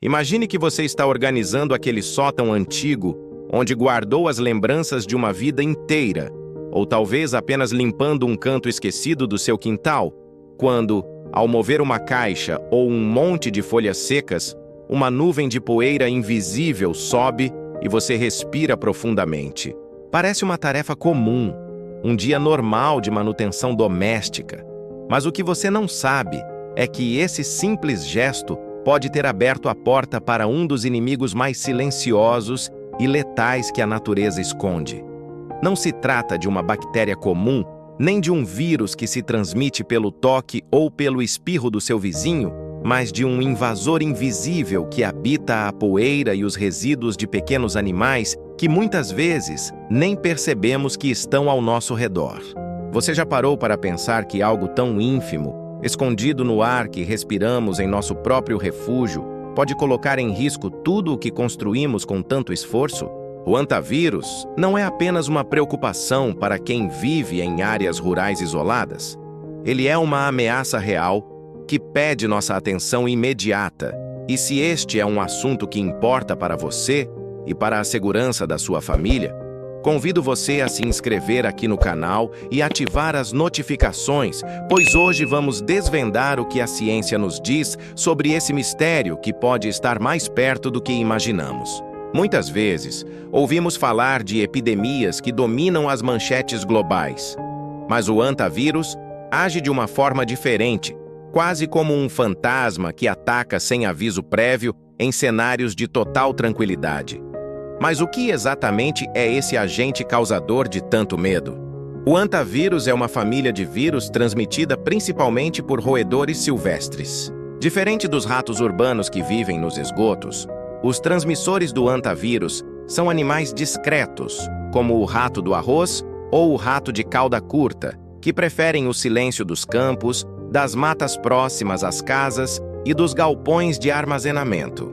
Imagine que você está organizando aquele sótão antigo onde guardou as lembranças de uma vida inteira, ou talvez apenas limpando um canto esquecido do seu quintal, quando, ao mover uma caixa ou um monte de folhas secas, uma nuvem de poeira invisível sobe e você respira profundamente. Parece uma tarefa comum, um dia normal de manutenção doméstica. Mas o que você não sabe é que esse simples gesto pode ter aberto a porta para um dos inimigos mais silenciosos e letais que a natureza esconde. Não se trata de uma bactéria comum, nem de um vírus que se transmite pelo toque ou pelo espirro do seu vizinho, mas de um invasor invisível que habita a poeira e os resíduos de pequenos animais que muitas vezes nem percebemos que estão ao nosso redor. Você já parou para pensar que algo tão ínfimo, escondido no ar que respiramos em nosso próprio refúgio, pode colocar em risco tudo o que construímos com tanto esforço? O antavírus não é apenas uma preocupação para quem vive em áreas rurais isoladas. Ele é uma ameaça real que pede nossa atenção imediata. E se este é um assunto que importa para você e para a segurança da sua família, convido você a se inscrever aqui no canal e ativar as notificações, pois hoje vamos desvendar o que a ciência nos diz sobre esse mistério que pode estar mais perto do que imaginamos. Muitas vezes, ouvimos falar de epidemias que dominam as manchetes globais. Mas o antavírus age de uma forma diferente, quase como um fantasma que ataca sem aviso prévio em cenários de total tranquilidade. Mas o que exatamente é esse agente causador de tanto medo? O antavírus é uma família de vírus transmitida principalmente por roedores silvestres. Diferente dos ratos urbanos que vivem nos esgotos, os transmissores do antavírus são animais discretos, como o rato do arroz ou o rato de cauda curta, que preferem o silêncio dos campos, das matas próximas às casas e dos galpões de armazenamento.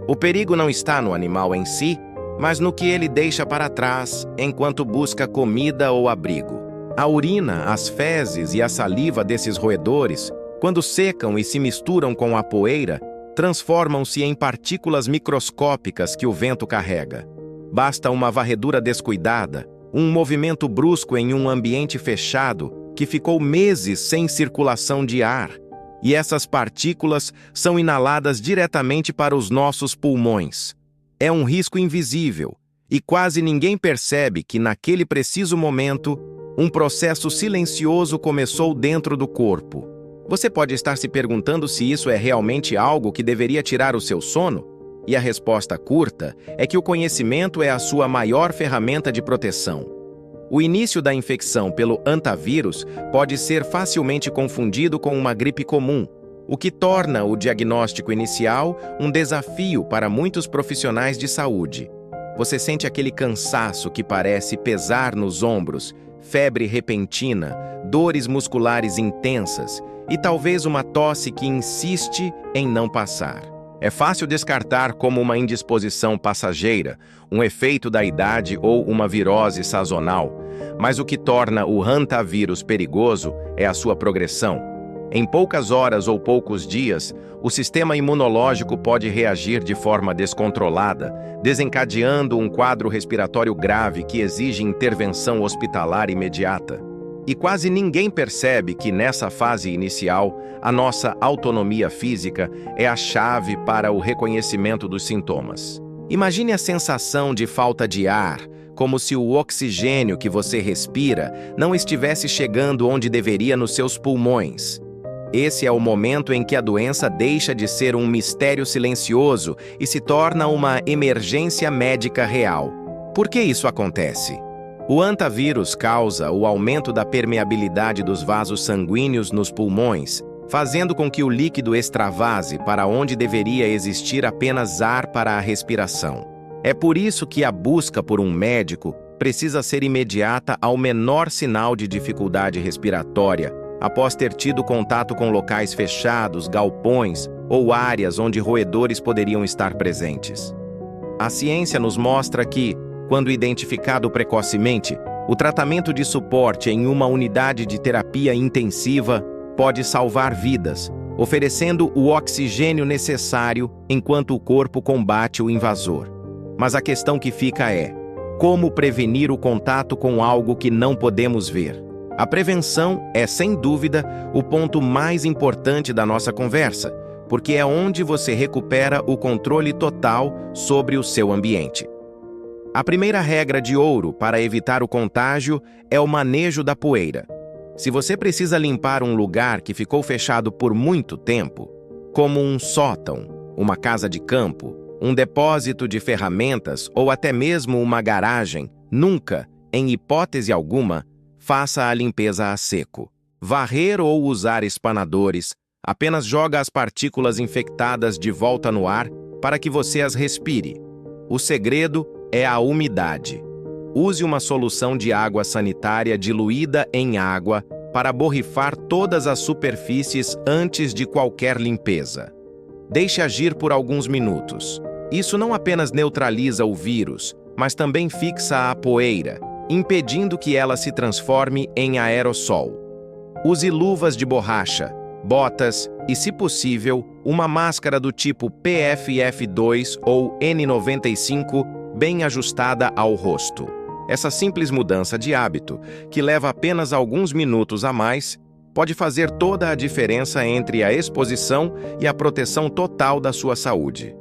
O perigo não está no animal em si, mas no que ele deixa para trás enquanto busca comida ou abrigo. A urina, as fezes e a saliva desses roedores, quando secam e se misturam com a poeira, transformam-se em partículas microscópicas que o vento carrega. Basta uma varredura descuidada, um movimento brusco em um ambiente fechado que ficou meses sem circulação de ar, e essas partículas são inaladas diretamente para os nossos pulmões. É um risco invisível, e quase ninguém percebe que, naquele preciso momento, um processo silencioso começou dentro do corpo. Você pode estar se perguntando se isso é realmente algo que deveria tirar o seu sono? E a resposta curta é que o conhecimento é a sua maior ferramenta de proteção. O início da infecção pelo antavírus pode ser facilmente confundido com uma gripe comum, o que torna o diagnóstico inicial um desafio para muitos profissionais de saúde. Você sente aquele cansaço que parece pesar nos ombros, febre repentina, dores musculares intensas e talvez uma tosse que insiste em não passar. É fácil descartar como uma indisposição passageira, um efeito da idade ou uma virose sazonal, mas o que torna o antavírus perigoso é a sua progressão. Em poucas horas ou poucos dias, o sistema imunológico pode reagir de forma descontrolada, desencadeando um quadro respiratório grave que exige intervenção hospitalar imediata. E quase ninguém percebe que, nessa fase inicial, a nossa autonomia física é a chave para o reconhecimento dos sintomas. Imagine a sensação de falta de ar, como se o oxigênio que você respira não estivesse chegando onde deveria nos seus pulmões. Esse é o momento em que a doença deixa de ser um mistério silencioso e se torna uma emergência médica real. Por que isso acontece? O antavírus causa o aumento da permeabilidade dos vasos sanguíneos nos pulmões, fazendo com que o líquido extravase para onde deveria existir apenas ar para a respiração. É por isso que a busca por um médico precisa ser imediata ao menor sinal de dificuldade respiratória, após ter tido contato com locais fechados, galpões ou áreas onde roedores poderiam estar presentes. A ciência nos mostra que, quando identificado precocemente, o tratamento de suporte em uma unidade de terapia intensiva pode salvar vidas, oferecendo o oxigênio necessário enquanto o corpo combate o invasor. Mas a questão que fica é: como prevenir o contato com algo que não podemos ver? A prevenção é, sem dúvida, o ponto mais importante da nossa conversa, porque é onde você recupera o controle total sobre o seu ambiente. A primeira regra de ouro para evitar o contágio é o manejo da poeira. Se você precisa limpar um lugar que ficou fechado por muito tempo, como um sótão, uma casa de campo, um depósito de ferramentas ou até mesmo uma garagem, nunca, em hipótese alguma, faça a limpeza a seco. Varrer ou usar espanadores apenas joga as partículas infectadas de volta no ar para que você as respire. O segredo é a umidade. Use uma solução de água sanitária diluída em água para borrifar todas as superfícies antes de qualquer limpeza. Deixe agir por alguns minutos. Isso não apenas neutraliza o vírus, mas também fixa a poeira, impedindo que ela se transforme em aerossol. Use luvas de borracha, botas e, se possível, uma máscara do tipo PFF2 ou N95 bem ajustada ao rosto. Essa simples mudança de hábito, que leva apenas alguns minutos a mais, pode fazer toda a diferença entre a exposição e a proteção total da sua saúde.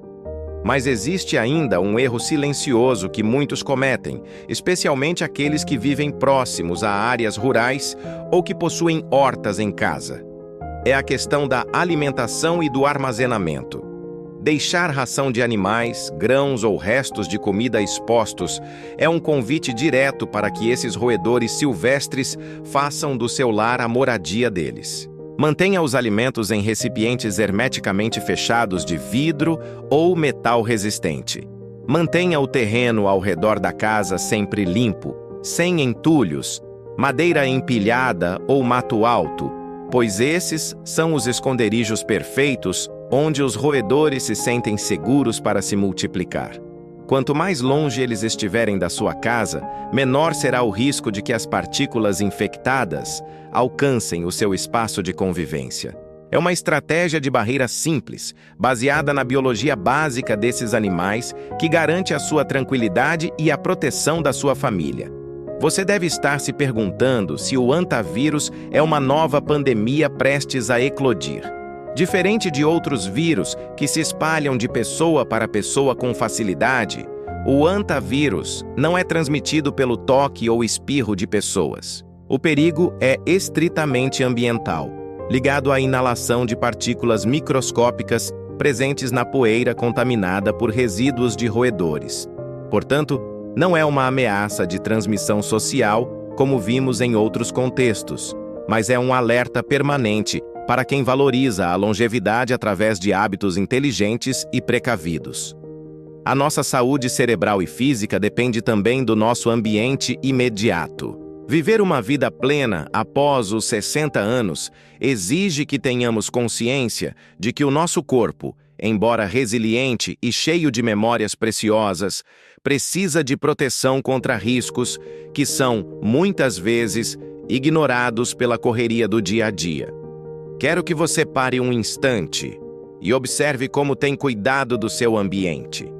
Mas existe ainda um erro silencioso que muitos cometem, especialmente aqueles que vivem próximos a áreas rurais ou que possuem hortas em casa. É a questão da alimentação e do armazenamento. Deixar ração de animais, grãos ou restos de comida expostos é um convite direto para que esses roedores silvestres façam do seu lar a moradia deles. Mantenha os alimentos em recipientes hermeticamente fechados de vidro ou metal resistente. Mantenha o terreno ao redor da casa sempre limpo, sem entulhos, madeira empilhada ou mato alto, pois esses são os esconderijos perfeitos onde os roedores se sentem seguros para se multiplicar. Quanto mais longe eles estiverem da sua casa, menor será o risco de que as partículas infectadas alcancem o seu espaço de convivência. É uma estratégia de barreira simples, baseada na biologia básica desses animais, que garante a sua tranquilidade e a proteção da sua família. Você deve estar se perguntando se o hantavírus é uma nova pandemia prestes a eclodir. Diferente de outros vírus que se espalham de pessoa para pessoa com facilidade, o hantavírus não é transmitido pelo toque ou espirro de pessoas. O perigo é estritamente ambiental, ligado à inalação de partículas microscópicas presentes na poeira contaminada por resíduos de roedores. Portanto, não é uma ameaça de transmissão social, como vimos em outros contextos, mas é um alerta permanente para quem valoriza a longevidade através de hábitos inteligentes e precavidos. A nossa saúde cerebral e física depende também do nosso ambiente imediato. Viver uma vida plena após os 60 anos exige que tenhamos consciência de que o nosso corpo, embora resiliente e cheio de memórias preciosas, precisa de proteção contra riscos que são, muitas vezes, ignorados pela correria do dia a dia. Quero que você pare um instante e observe como tem cuidado do seu ambiente.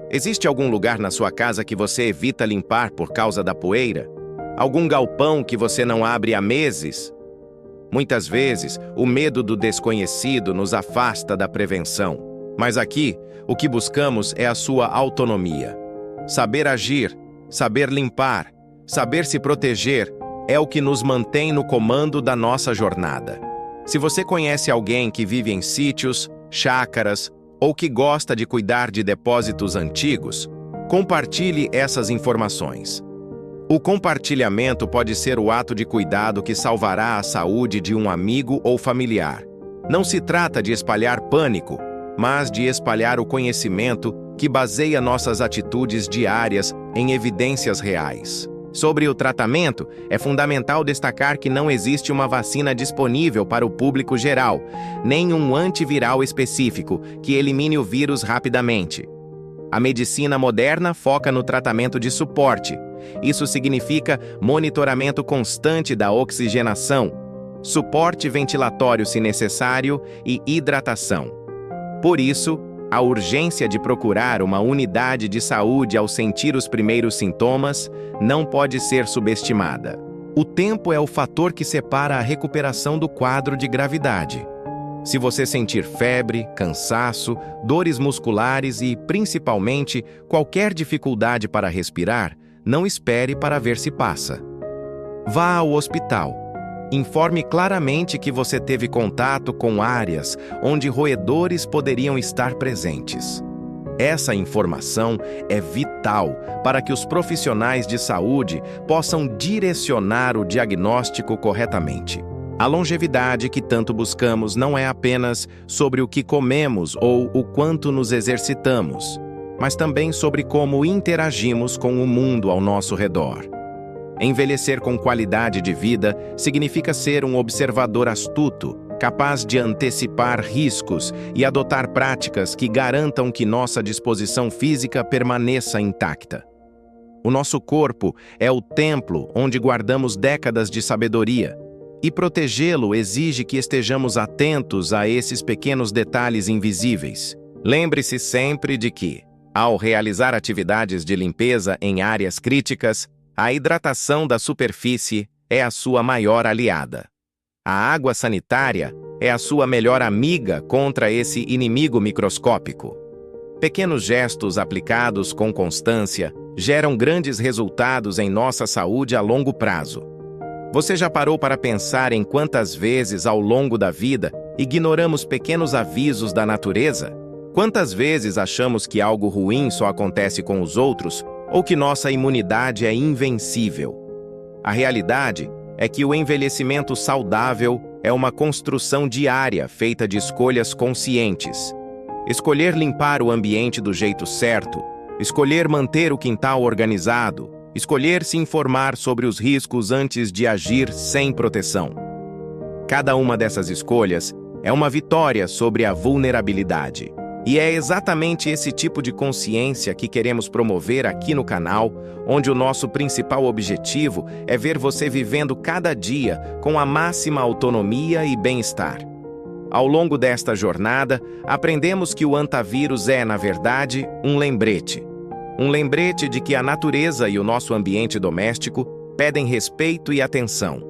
Existe algum lugar na sua casa que você evita limpar por causa da poeira? Algum galpão que você não abre há meses? Muitas vezes, o medo do desconhecido nos afasta da prevenção. Mas aqui, o que buscamos é a sua autonomia. Saber agir, saber limpar, saber se proteger é o que nos mantém no comando da nossa jornada. Se você conhece alguém que vive em sítios, chácaras ou que gosta de cuidar de depósitos antigos, compartilhe essas informações. O compartilhamento pode ser o ato de cuidado que salvará a saúde de um amigo ou familiar. Não se trata de espalhar pânico, mas de espalhar o conhecimento que baseia nossas atitudes diárias em evidências reais. Sobre o tratamento, é fundamental destacar que não existe uma vacina disponível para o público geral, nem um antiviral específico que elimine o vírus rapidamente. A medicina moderna foca no tratamento de suporte. Isso significa monitoramento constante da oxigenação, suporte ventilatório se necessário e hidratação. Por isso, a urgência de procurar uma unidade de saúde ao sentir os primeiros sintomas não pode ser subestimada. O tempo é o fator que separa a recuperação do quadro de gravidade. Se você sentir febre, cansaço, dores musculares e, principalmente, qualquer dificuldade para respirar, não espere para ver se passa. Vá ao hospital. Informe claramente que você teve contato com áreas onde roedores poderiam estar presentes. Essa informação é vital para que os profissionais de saúde possam direcionar o diagnóstico corretamente. A longevidade que tanto buscamos não é apenas sobre o que comemos ou o quanto nos exercitamos, mas também sobre como interagimos com o mundo ao nosso redor. Envelhecer com qualidade de vida significa ser um observador astuto, capaz de antecipar riscos e adotar práticas que garantam que nossa disposição física permaneça intacta. O nosso corpo é o templo onde guardamos décadas de sabedoria, e protegê-lo exige que estejamos atentos a esses pequenos detalhes invisíveis. Lembre-se sempre de que, ao realizar atividades de limpeza em áreas críticas, a hidratação da superfície é a sua maior aliada. A água sanitária é a sua melhor amiga contra esse inimigo microscópico. Pequenos gestos aplicados com constância geram grandes resultados em nossa saúde a longo prazo. Você já parou para pensar em quantas vezes ao longo da vida ignoramos pequenos avisos da natureza? Quantas vezes achamos que algo ruim só acontece com os outros ou que nossa imunidade é invencível? A realidade é que o envelhecimento saudável é uma construção diária feita de escolhas conscientes. Escolher limpar o ambiente do jeito certo, escolher manter o quintal organizado, escolher se informar sobre os riscos antes de agir sem proteção. Cada uma dessas escolhas é uma vitória sobre a vulnerabilidade. E é exatamente esse tipo de consciência que queremos promover aqui no canal, onde o nosso principal objetivo é ver você vivendo cada dia com a máxima autonomia e bem-estar. Ao longo desta jornada, aprendemos que o antavírus é, na verdade, um lembrete. Um lembrete de que a natureza e o nosso ambiente doméstico pedem respeito e atenção.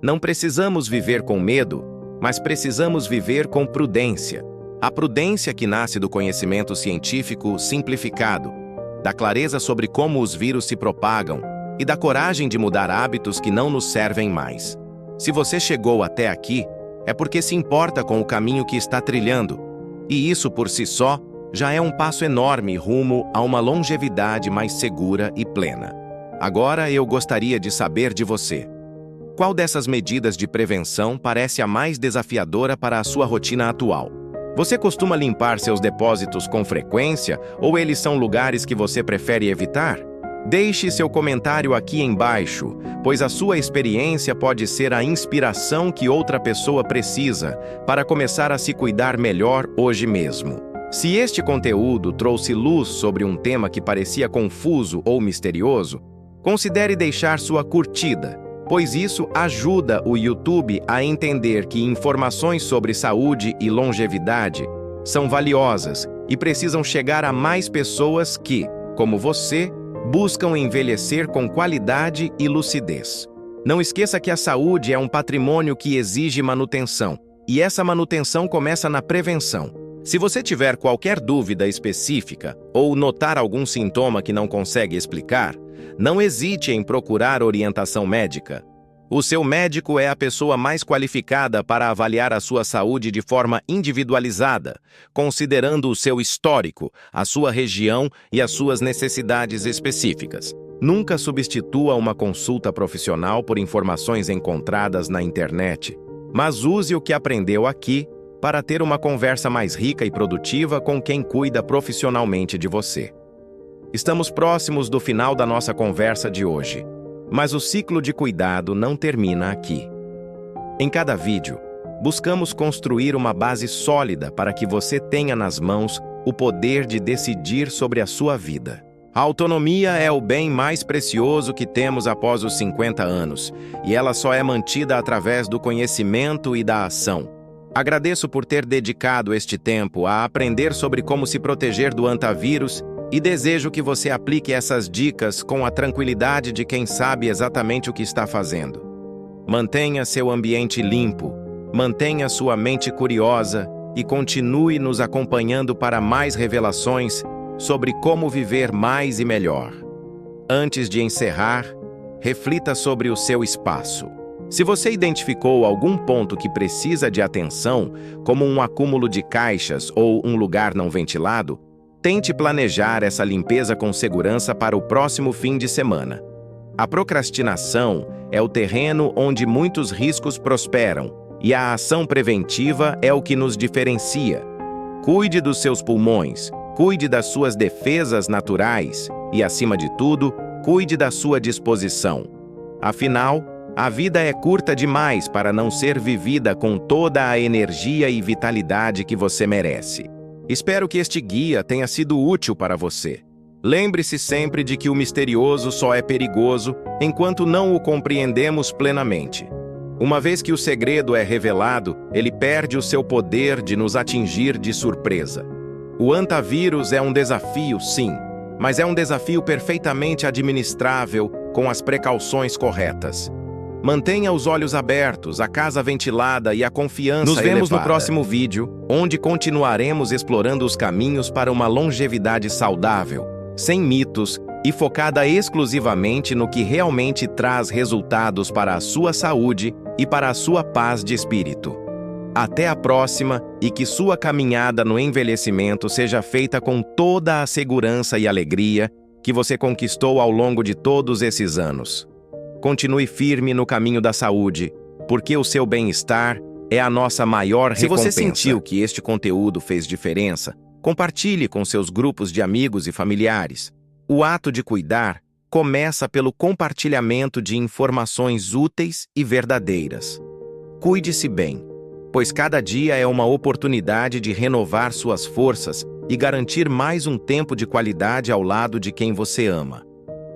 Não precisamos viver com medo, mas precisamos viver com prudência. A prudência que nasce do conhecimento científico simplificado, da clareza sobre como os vírus se propagam e da coragem de mudar hábitos que não nos servem mais. Se você chegou até aqui, é porque se importa com o caminho que está trilhando, e isso por si só já é um passo enorme rumo a uma longevidade mais segura e plena. Agora eu gostaria de saber de você. Qual dessas medidas de prevenção parece a mais desafiadora para a sua rotina atual? Você costuma limpar seus depósitos com frequência ou eles são lugares que você prefere evitar? Deixe seu comentário aqui embaixo, pois a sua experiência pode ser a inspiração que outra pessoa precisa para começar a se cuidar melhor hoje mesmo. Se este conteúdo trouxe luz sobre um tema que parecia confuso ou misterioso, considere deixar sua curtida, pois isso ajuda o YouTube a entender que informações sobre saúde e longevidade são valiosas e precisam chegar a mais pessoas que, como você, buscam envelhecer com qualidade e lucidez. Não esqueça que a saúde é um patrimônio que exige manutenção, e essa manutenção começa na prevenção. Se você tiver qualquer dúvida específica ou notar algum sintoma que não consegue explicar, não hesite em procurar orientação médica. O seu médico é a pessoa mais qualificada para avaliar a sua saúde de forma individualizada, considerando o seu histórico, a sua região e as suas necessidades específicas. Nunca substitua uma consulta profissional por informações encontradas na internet, mas use o que aprendeu aqui para ter uma conversa mais rica e produtiva com quem cuida profissionalmente de você. Estamos próximos do final da nossa conversa de hoje, mas o ciclo de cuidado não termina aqui. Em cada vídeo, buscamos construir uma base sólida para que você tenha nas mãos o poder de decidir sobre a sua vida. A autonomia é o bem mais precioso que temos após os 50 anos, e ela só é mantida através do conhecimento e da ação. Agradeço por ter dedicado este tempo a aprender sobre como se proteger do antavírus e desejo que você aplique essas dicas com a tranquilidade de quem sabe exatamente o que está fazendo. Mantenha seu ambiente limpo, mantenha sua mente curiosa e continue nos acompanhando para mais revelações sobre como viver mais e melhor. Antes de encerrar, reflita sobre o seu espaço. Se você identificou algum ponto que precisa de atenção, como um acúmulo de caixas ou um lugar não ventilado, tente planejar essa limpeza com segurança para o próximo fim de semana. A procrastinação é o terreno onde muitos riscos prosperam, e a ação preventiva é o que nos diferencia. Cuide dos seus pulmões, cuide das suas defesas naturais e, acima de tudo, cuide da sua disposição. Afinal, a vida é curta demais para não ser vivida com toda a energia e vitalidade que você merece. Espero que este guia tenha sido útil para você. Lembre-se sempre de que o misterioso só é perigoso enquanto não o compreendemos plenamente. Uma vez que o segredo é revelado, ele perde o seu poder de nos atingir de surpresa. O antavírus é um desafio, sim, mas é um desafio perfeitamente administrável com as precauções corretas. Mantenha os olhos abertos, a casa ventilada e a confiança elevada. Nos vemos no próximo vídeo, onde continuaremos explorando os caminhos para uma longevidade saudável, sem mitos e focada exclusivamente no que realmente traz resultados para a sua saúde e para a sua paz de espírito. Até a próxima e que sua caminhada no envelhecimento seja feita com toda a segurança e alegria que você conquistou ao longo de todos esses anos. Continue firme no caminho da saúde, porque o seu bem-estar é a nossa maior recompensa. Se você sentiu que este conteúdo fez diferença, compartilhe com seus grupos de amigos e familiares. O ato de cuidar começa pelo compartilhamento de informações úteis e verdadeiras. Cuide-se bem, pois cada dia é uma oportunidade de renovar suas forças e garantir mais um tempo de qualidade ao lado de quem você ama.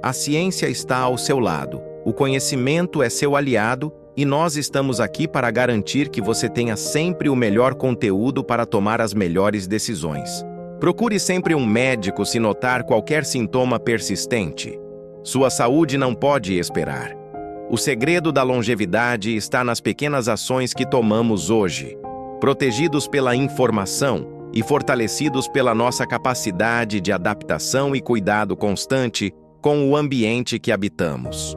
A ciência está ao seu lado, o conhecimento é seu aliado e nós estamos aqui para garantir que você tenha sempre o melhor conteúdo para tomar as melhores decisões. Procure sempre um médico se notar qualquer sintoma persistente. Sua saúde não pode esperar. O segredo da longevidade está nas pequenas ações que tomamos hoje, protegidos pela informação e fortalecidos pela nossa capacidade de adaptação e cuidado constante com o ambiente que habitamos.